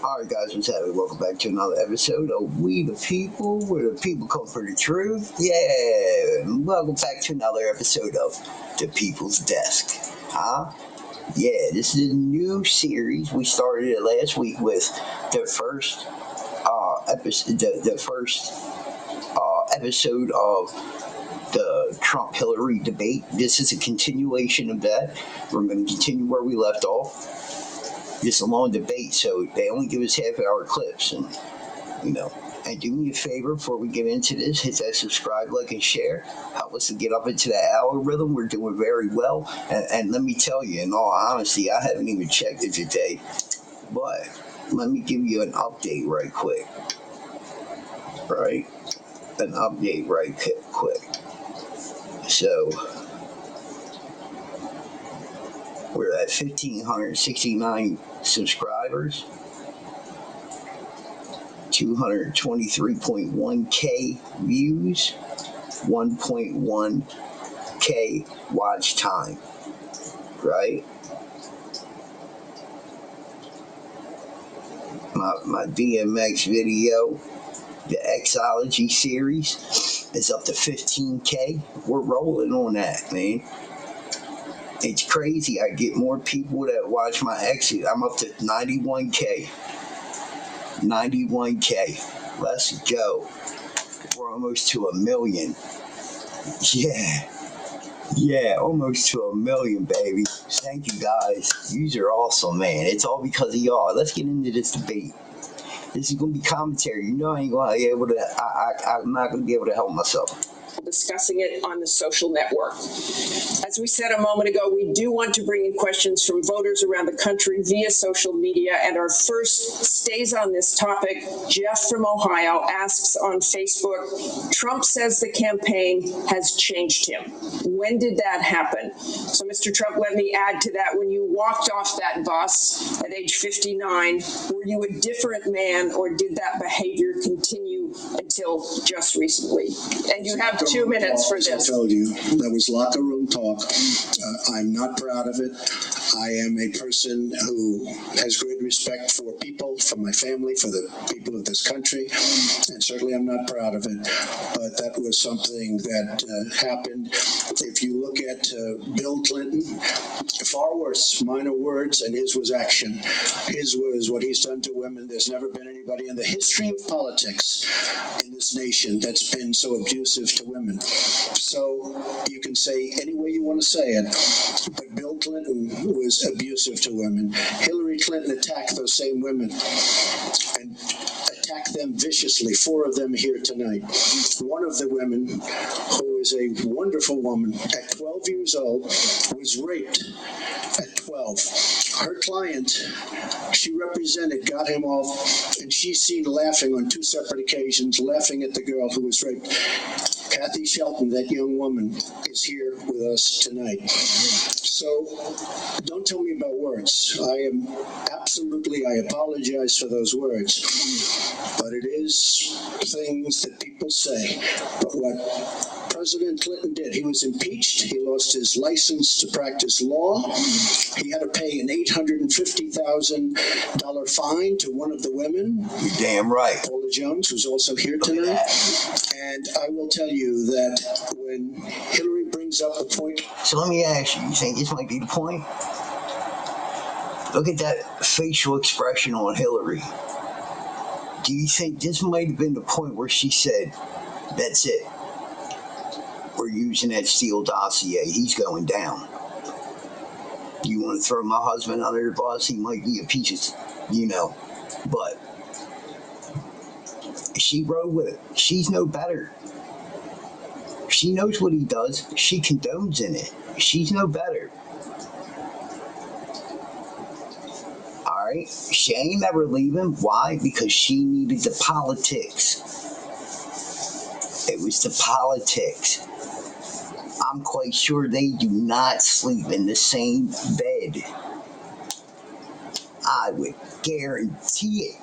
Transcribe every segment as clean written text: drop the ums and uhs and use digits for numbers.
Alright guys, what's happening? Welcome back to another episode of We the People, where the people come for the truth. Yeah, welcome back to another episode of The People's Desk. Yeah, this is a new series. We started it last week with the first episode of the Trump-Hillary debate. This is a continuation of that. We're going to continue where we left off. It's a long debate, so they only give us half-hour clips, and And do me a favor before we get into this: hit that subscribe, like, and share. Help us to get up into the algorithm. We're doing very well, and let me tell you, in all honesty, I haven't even checked it today, but let me give you an update right quick. Right, an update right quick. So we're at 1,569 subscribers, 223.1K views, 1.1K watch time, right? My DMX video, the Xology series, is up to 15K. We're rolling on that, man. It's crazy. I get more people that watch my exit. I'm up to 91K. 91K. Let's go. We're almost to 1 million. Yeah, almost to 1 million, baby. Thank you guys. Yous are awesome, man. It's all because of y'all. Let's get into this debate. This is gonna be commentary. I ain't gonna be able to. I'm not gonna be able to help myself. Discussing it on the social network. As we said a moment ago, we do want to bring in questions from voters around the country via social media, and our first stays on this topic. Jeff from Ohio asks on Facebook, Trump says the campaign has changed him. When did that happen? So, Mr. Trump, let me add to that. When you walked off that bus at age 59, were you a different man, or did that behavior continue until just recently? And you have 2 minutes for this. I told you, that was locker room talk. I'm not proud of it. I am a person who has great respect for people, for my family, for the people of this country, and certainly I'm not proud of it. But that was something that happened. If you look at Bill Clinton, far worse, minor words, and his was action. His was what he's done to women. There's never been anybody in the history of politics in this nation that's been so abusive to women. So you can say any way you want to say it, but Bill Clinton was abusive to women. Hilary Clinton attacked those same women and attacked them viciously. 4 of them here tonight. One of the women, who is a wonderful woman, at 12 years old, was raped at 12. Her client, she represented, got him off, and she's seen laughing on 2 separate occasions, laughing at the girl who was raped. Kathy Shelton, that young woman, is here with us tonight. So don't tell me about words. I apologize for those words. But it is things that people say. But what President Clinton did, he was impeached. He lost his license to practice law. He had to pay an $850,000 fine to one of the women. You're damn right. Paula Jones, who's also here tonight. And I will tell you that when Hillary brings up the point... So let me ask you think this might be the point? Look at that facial expression on Hillary. Do you think this might have been the point where she said, that's it? We're using that Steele dossier. He's going down. You want to throw my husband under the bus? He might be a piece of, But she rode with it. She's no better. She knows what he does. She condones in it. She's no better. All right? She ain't never leaving. Why? Because she needed the politics. It was the politics. I'm quite sure they do not sleep in the same bed. I would guarantee it.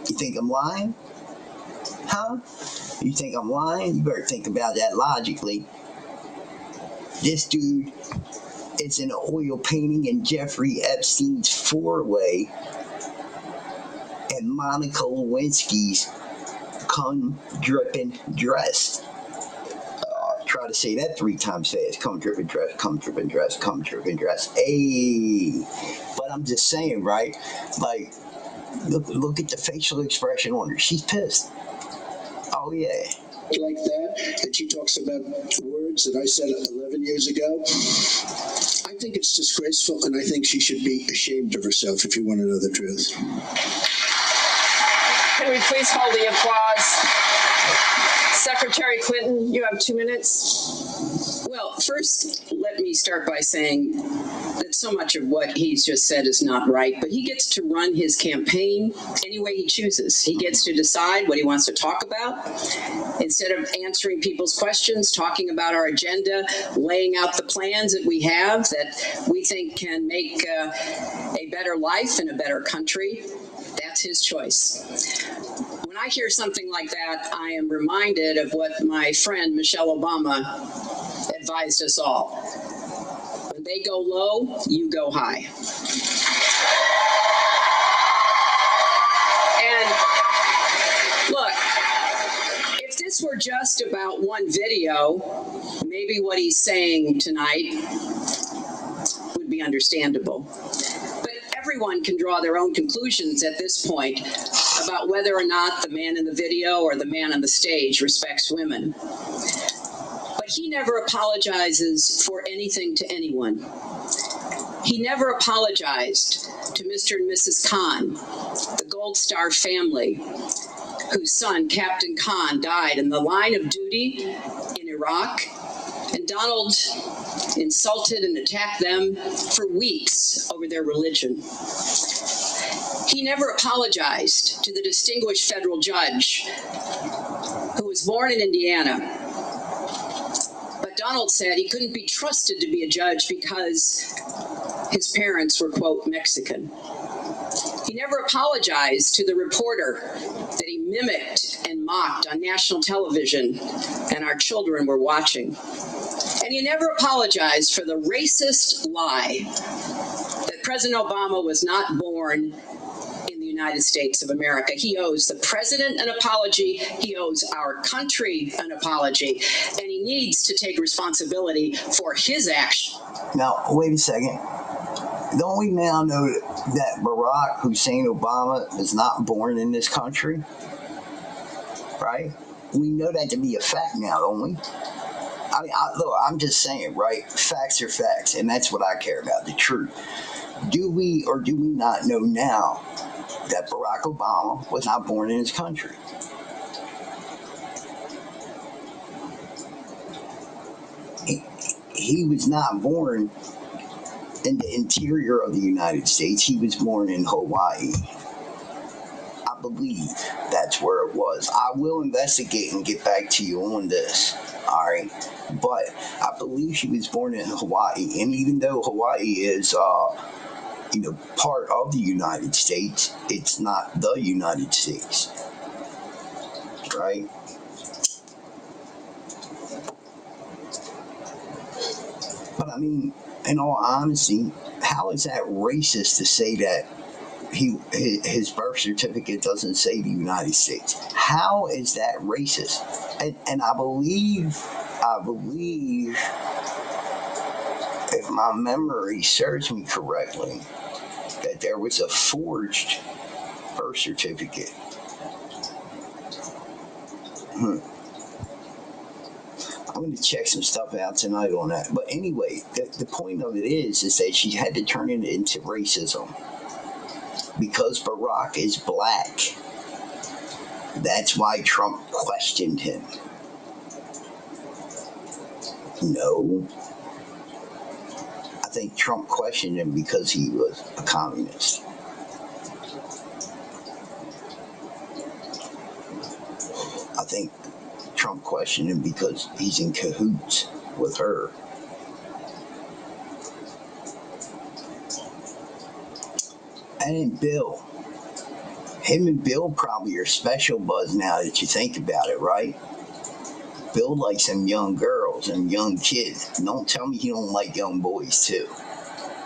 You think I'm lying? Huh? You think I'm lying? You better think about that logically. This dude It's an oil painting in Jeffrey Epstein's four-way and Monica Lewinsky's cum dripping dress. Try to say that 3 times fast. Cum dripping dress, cum dripping dress, cum dripping dress. Hey, but I'm just saying, right? Like, look at the facial expression on her. She's pissed. Oh yeah. Like that, and she talks about words that I said 11 years ago. I think it's disgraceful, and I think she should be ashamed of herself, if you want to know the truth. Can we please hold the applause? Secretary Clinton, you have 2 minutes. Well, first, let me start by saying that so much of what he's just said is not right, but he gets to run his campaign any way he chooses. He gets to decide what he wants to talk about. Instead of answering people's questions, talking about our agenda, laying out the plans that we have that we think can make a better life and a better country, that's his choice. When I hear something like that, I am reminded of what my friend Michelle Obama advised us all. When they go low, you go high. And look, if this were just about one video, maybe what he's saying tonight would be understandable. But everyone can draw their own conclusions at this point about whether or not the man in the video or the man on the stage respects women. But he never apologizes for anything to anyone. He never apologized to Mr. and Mrs. Khan, the Gold Star family, whose son, Captain Khan, died in the line of duty in Iraq. And Donald insulted and attacked them for weeks over their religion. He never apologized to the distinguished federal judge who was born in Indiana. But Donald said he couldn't be trusted to be a judge because his parents were, quote, Mexican. He never apologized to the reporter that he mimicked and mocked on national television and our children were watching. And he never apologized for the racist lie that President Obama was not born in the United States of America. He owes the president an apology. He owes our country an apology. And he needs to take responsibility for his action. Now, wait a second. Don't we now know that Barack Hussein Obama was not born in this country? Right? We know that to be a fact now, don't we? I mean, look, I'm just saying, right? Facts are facts, and that's what I care about, the truth. Do we or do we not know now that Barack Obama was not born in this country? He was not born in the interior of the United States. He was born in Hawaii. I believe that's where it was. I will investigate and get back to you on this. All right. But I believe she was born in Hawaii. And even though Hawaii is, part of the United States, it's not the United States. Right? But I mean, in all honesty, how is that racist to say that his birth certificate doesn't say the United States? How is that racist? And I believe, if my memory serves me correctly, that there was a forged birth certificate. I'm going to check some stuff out tonight on that. But anyway, the point of it is that she had to turn it into racism. Because Barack is black. That's why Trump questioned him. No. I think Trump questioned him because he was a communist. I think Trump questioned him because he's in cahoots with her. And Bill. Him and Bill probably are special buzz now that you think about it, right? Bill likes them young girls and young kids. Don't tell me he don't like young boys too,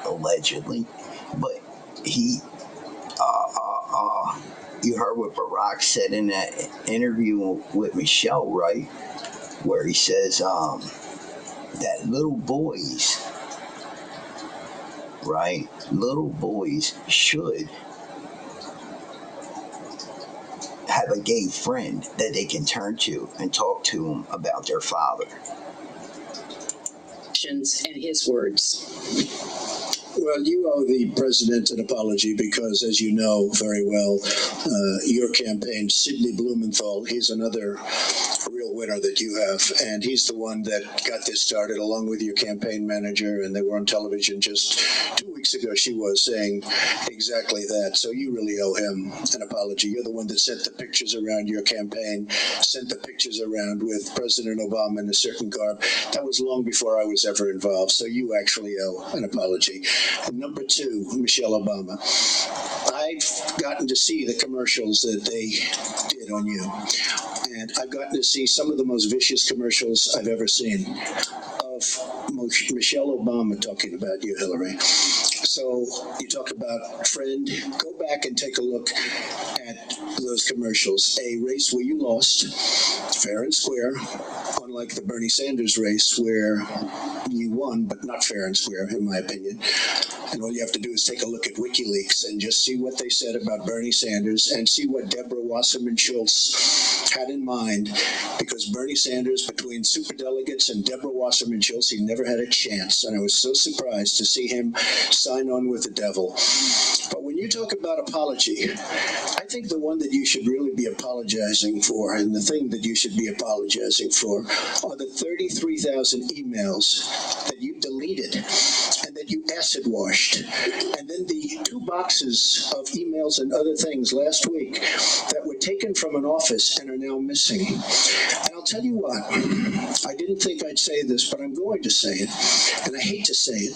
allegedly. But he, you heard what Barack said in that interview with Michelle, right? Where he says that little boys, right? Little boys should have a gay friend that they can turn to and talk to them about their father. And his words. Well, you owe the president an apology because, as you know very well, your campaign, Sidney Blumenthal, he's another real winner that you have. And he's the one that got this started along with your campaign manager. And they were on television just 2 weeks ago. She was saying exactly that. So you really owe him an apology. You're the one that sent the pictures around your campaign, sent the pictures around with President Obama in a certain garb. That was long before I was ever involved. So you actually owe an apology. And number two, Michelle Obama. I've gotten to see the commercials that they did on you. And I've gotten to see some of the most vicious commercials I've ever seen of Michelle Obama talking about you, Hilary. So you talk about friend, go back and take a look at those commercials. A race where you lost, fair and square, unlike the Bernie Sanders race where you won, but not fair and square, in my opinion. And all you have to do is take a look at WikiLeaks and just see what they said about Bernie Sanders and see what Deborah Wasserman Schultz had in mind. Because Bernie Sanders, between superdelegates and Deborah Wasserman Schultz, he never had a chance. And I was so surprised to see him sign on with the devil. But when you talk about apology, I think the one that you should really be apologizing for, and the thing that you should be apologizing for, are the 33,000 emails that you deleted and that you acid washed. And then the 2 boxes of emails and other things last week that were taken from an office and are now missing. And I'll tell you what, I didn't think I'd say this, but I'm going to say it. And I hate to say it,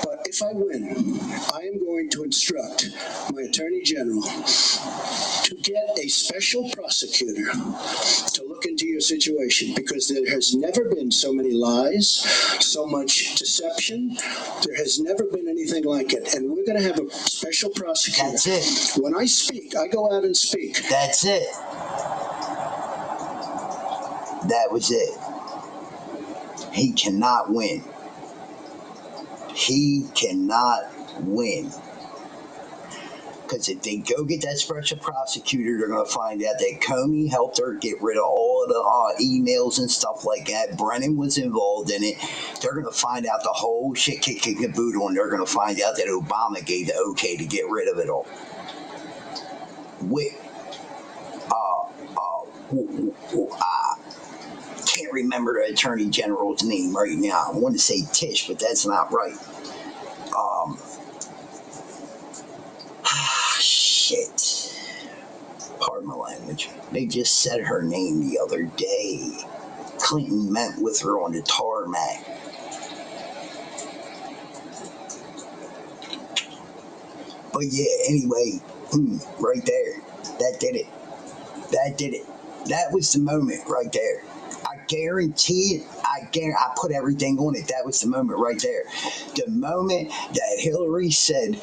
but if I win, I am going to instruct my Attorney General to get a special prosecutor to look into your situation, because there has never been so many lies, so much deception. There has never been anything like it. And we're going to have a special prosecutor. That's it. When I speak, I go out and speak. That's it. That was it. He cannot win. He cannot win. Because if they go get that special prosecutor, they're going to find out that Comey helped her get rid of all of the emails and stuff like that. Brennan was involved in it. They're going to find out the whole shit kick and caboodle, and they're going to find out that Obama gave the okay to get rid of it all. Can't remember the Attorney General's name right now. I want to say Tish, but that's not right. Shit. Pardon my language. They just said her name the other day. Clinton met with her on the tarmac. But yeah, anyway, right there. That did it. That did it. That was the moment right there. I guarantee it. I put everything on it. That was the moment right there. The moment that Hillary said,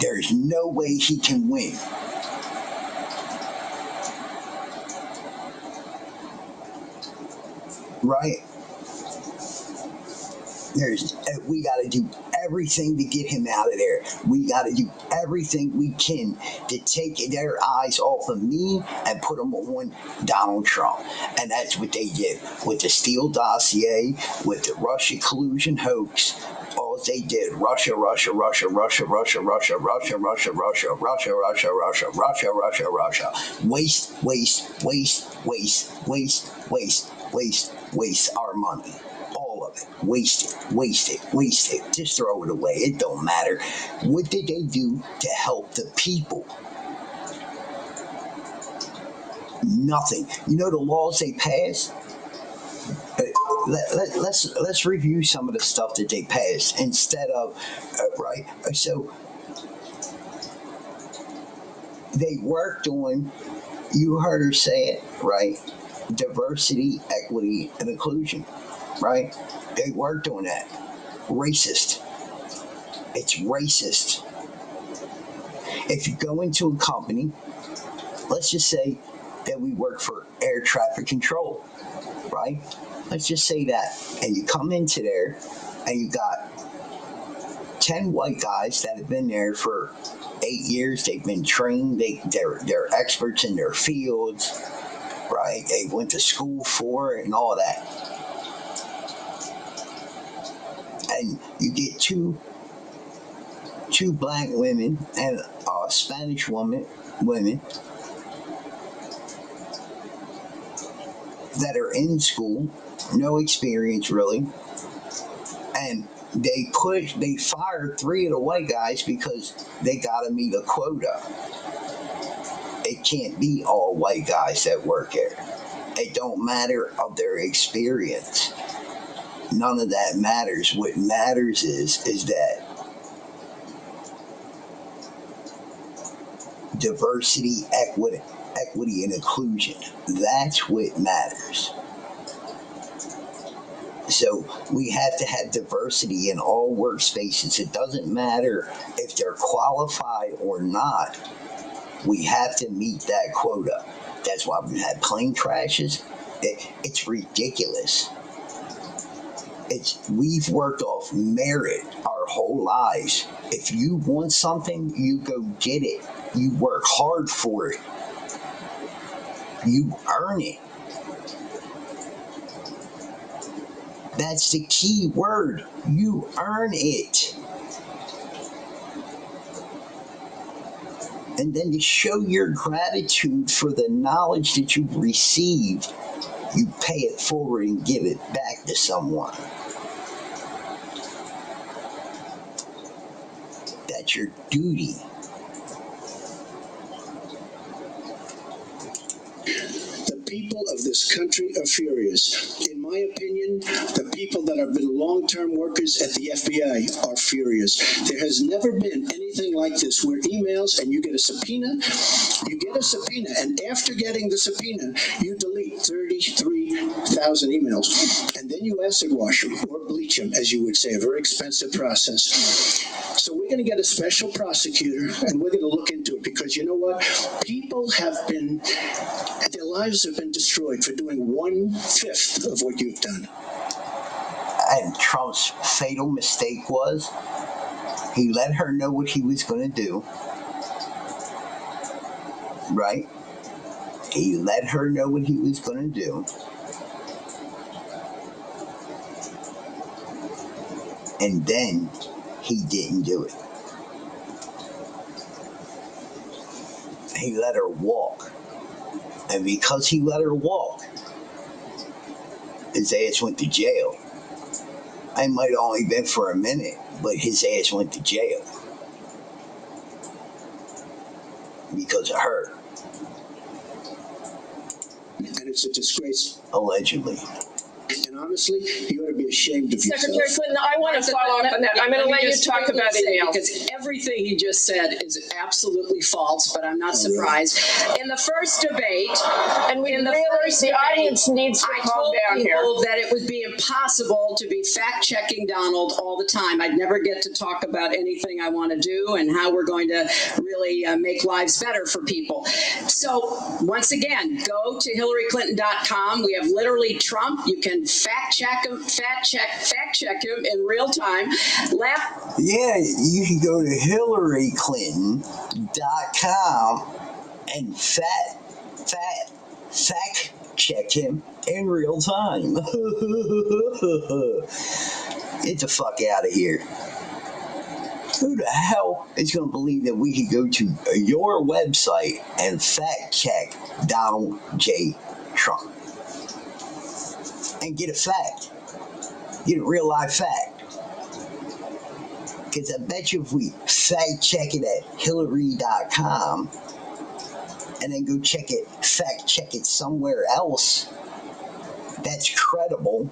there's no way he can win. Right? We got to do everything to get him out of there. We got to do everything we can to take their eyes off of me and put them on Donald Trump. And that's what they did with the Steele dossier, with the Russia collusion hoax. All they did, Russia, Russia, Russia, Russia, Russia, Russia, Russia, Russia, Russia, Russia, Russia, Russia, Russia, Russia, Russia. Waste, waste, waste, waste, waste, waste, waste, waste our money. All of it. Waste it, waste it, waste it. Just throw it away. It don't matter. What did they do to help the people? Nothing. You know the laws they passed? Let's review some of the stuff that they passed instead of, right? So they worked on, you heard her say it, right? diversity, equity, and inclusion, right? They worked on that. Racist. It's racist. If you go into a company, let's just say that we work for air traffic control, right? Let's just say that. And you come into there and you got 10 white guys that have been there for 8 years. They've been trained. They're experts in their fields, right? They went to school for it and all that. And you get two black women and a Spanish women that are in school, no experience really, and they fired 3 of the white guys because they gotta meet a quota. It can't be all white guys that work there. It don't matter of their experience. None of that matters. What matters is that diversity, equity, and inclusion. That's what matters. So we have to have diversity in all workspaces. It doesn't matter if they're qualified or not. We have to meet that quota. That's why we had plane crashes. It's ridiculous. We've worked off merit our whole lives. If you want something, you go get it. You work hard for it. You earn it. That's the key word. You earn it. And then to show your gratitude for the knowledge that you've received, you pay it forward and give it back to someone. That's your duty. The people of this country are furious. In my opinion, the people that have been long-term workers at the FBI are furious. There has never been anything like this where emails and you get a subpoena, and after getting the subpoena, you delete 33,000 emails. And then you acid wash them or bleach them, as you would say, a very expensive process. So we're going to get a special prosecutor and we're going to look into it because you know what? People have been, their lives have been destroyed for doing 1/5 of what you've done. And Trump's fatal mistake was he let her know what he was going to do. Right? He let her know what he was going to do. And then he didn't do it. He let her walk. And because he let her walk, his ass went to jail. It might have only been for a minute, but his ass went to jail. Because of her. And it's a disgrace. Allegedly. And honestly, you ought to be ashamed of yourself. Secretary Clinton, I want to follow up on that. I'm going to let you talk about emails. Because everything he just said is absolutely false, but I'm not surprised. In the first debate, And the audience needs to calm down here. I told people that it would be impossible to be fact-checking Donald all the time. I'd never get to talk about anything I want to do and how we're going to really make lives better for people. So once again, go to HillaryClinton.com. We have literally Trump. You can fact check him in real time. Yeah, you can go to HillaryClinton.com and fact check him in real time. Get the fuck out of here. Who the hell is going to believe that we could go to your website and fact check Donald J. Trump? And get a fact. Get a real life fact. Because I bet you if we fact check it at Hillary.com and then go fact check it somewhere else that's credible.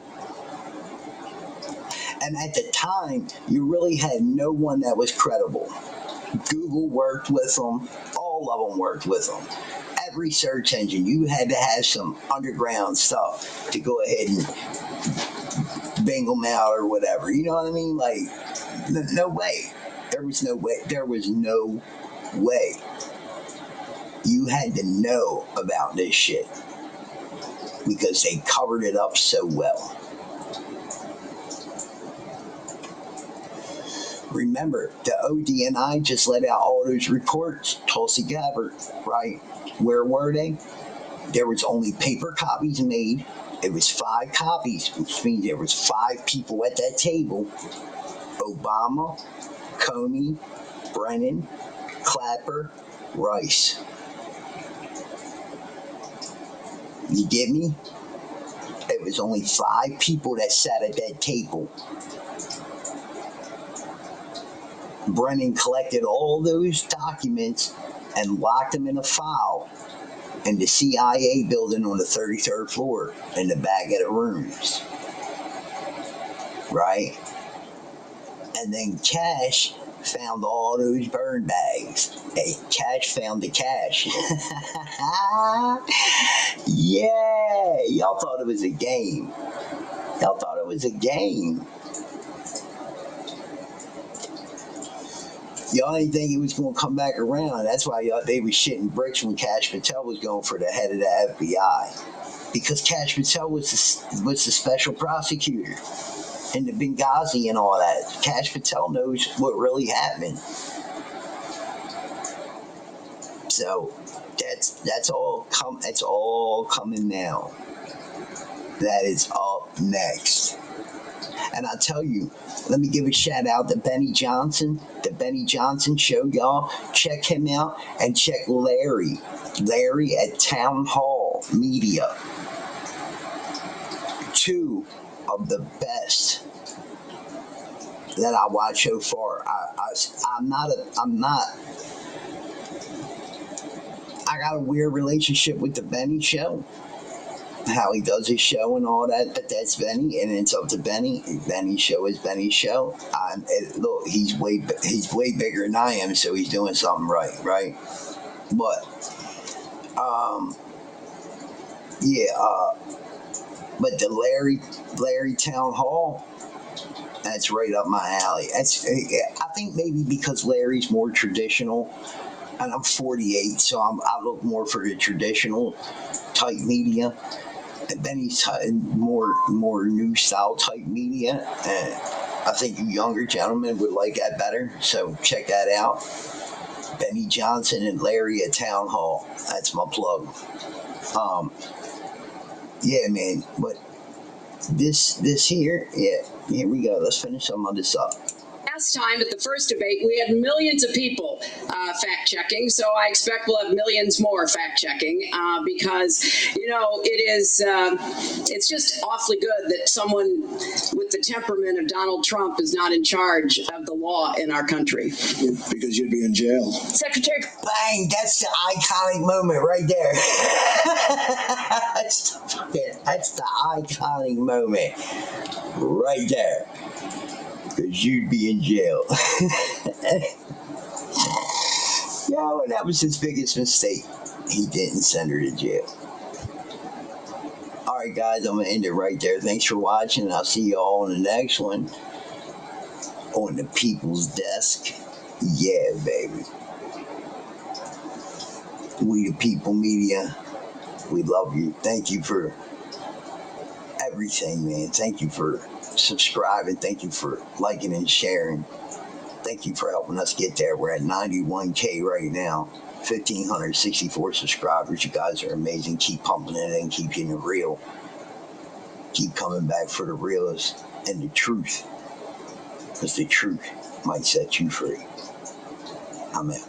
And at the time, you really had no one that was credible. Google worked with them. All of them worked with them. every search engine. You had to have some underground stuff to go ahead and bang them out or whatever. You know what I mean? Like, no way. There was no way. There was no way. You had to know about this shit because they covered it up so well. Remember, the ODNI just let out all those reports. Tulsi Gabbard, right? Where were they? There was only paper copies made. It was 5 copies, which means there was 5 people at that table. Obama, Comey, Brennan, Clapper, Rice. You get me? It was only 5 people that sat at that table. Brennan collected all those documents and locked them in a file in the CIA building on the 33rd floor in the back of the rooms. Right? And then Cash found all those burn bags. Hey, Cash found the cash. Yeah, y'all thought it was a game. Y'all thought it was a game. Y'all didn't think it was going to come back around. That's why they was shitting bricks when Cash Patel was going for the head of the FBI. Because Cash Patel was the special prosecutor in the Benghazi and all that. Cash Patel knows what really happened. So that's all coming now. That is up next. And I'll tell you, let me give a shout out to Benny Johnson, the Benny Johnson Show, y'all. Check him out and check Larry at Town Hall Media. 2 of the best that I watch so far. I got a weird relationship with the Benny Show. How he does his show and all that, but that's Benny, and it's up to Benny. Benny's show is Benny's show. Look, he's way bigger than I am, so he's doing something right? But, but the Larry Town Hall, that's right up my alley. I think maybe because Larry's more traditional, and I'm 48, so I look more for the traditional type media. And Benny's more new style type media, and I think you younger gentlemen would like that better. So check that out. Benny Johnson and Larry at Town Hall. That's my plug. Yeah, man. But this here, here we go. Let's finish some of this up. Last time at the first debate, we had millions of people fact checking, so I expect we'll have millions more fact checking because it's just awfully good that someone with the temperament of Donald Trump is not in charge of the law in our country. Because you'd be in jail. Secretary, bang! That's the iconic moment right there. That's the iconic moment right there. Because you'd be in jail. Yo, and that was his biggest mistake. He didn't send her to jail. Alright guys, I'm going to end it right there. Thanks for watching. I'll see you all in the next one. On the People's Desk. Yeah, baby. We the People Media. We love you. Thank you for everything, man. Thank you for subscribing. Thank you for liking and sharing. Thank you for helping us get there. We're at 91K right now. 1,564 subscribers. You guys are amazing. Keep pumping it in. Keep getting it real. Keep coming back for the realest and the truth. Because the truth might set you free. I'm out.